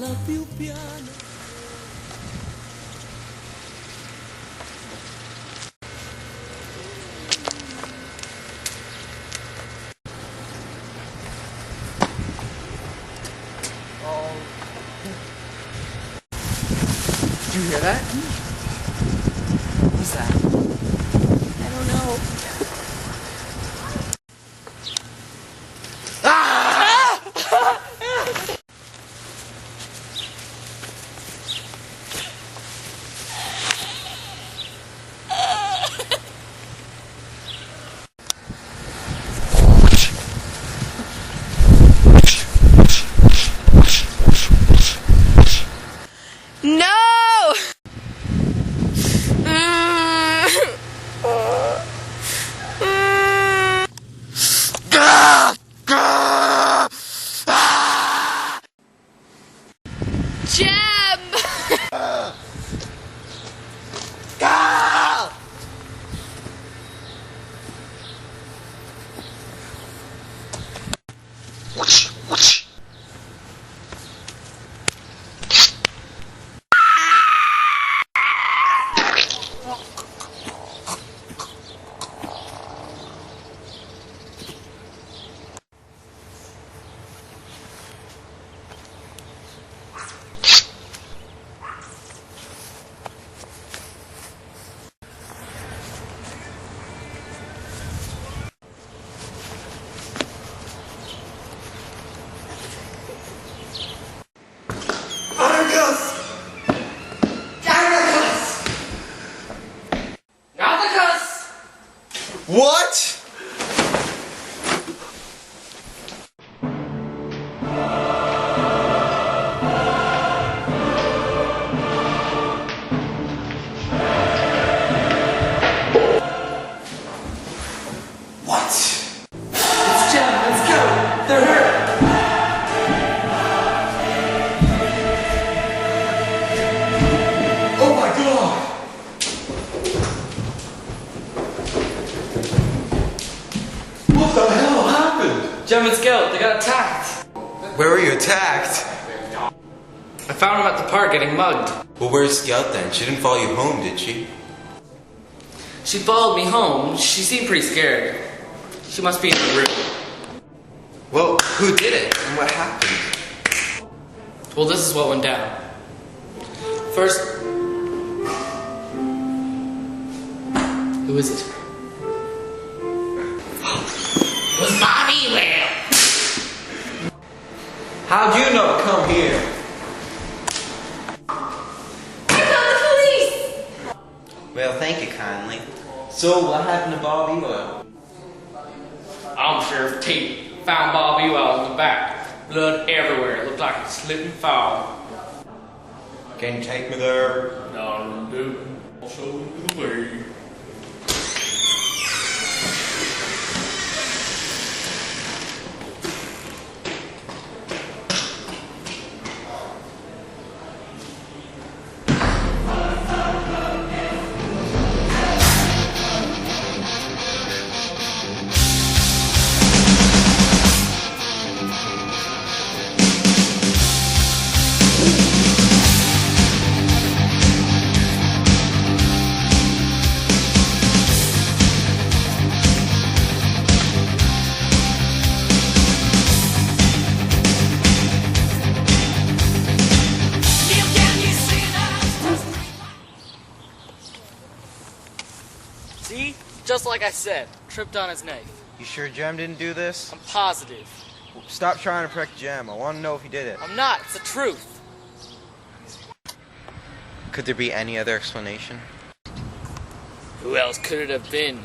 parla più piano. Oh. Did you hear that? What was that? I don't know. No! Jem! What? What? It's Jem, let's go! They're hurt! Oh my god! What the hell happened? Jem and Scout, they got attacked! Where were you attacked? I found them at the park getting mugged. Well, where's Scout then? She didn't follow you home, did she? She followed me home. She seemed pretty scared. She must be in the room. Well, who did it? And what happened? Well, this is what went down. First... Who is it? It was Bobby Will! How'd you know to come here? Well, thank you kindly. So, what happened to Bob Ewell? I'm Sheriff Tate. Found Bob Ewell in the back. Blood everywhere. It looked like a slip and fall. Can you take me there? No, dude. I'll show you the way. See? Just like I said. Tripped on his knife. You sure Jem didn't do this? I'm positive. Stop trying to protect Jem. I want to know if he did it. I'm not. It's the truth. Could there be any other explanation? Who else could it have been?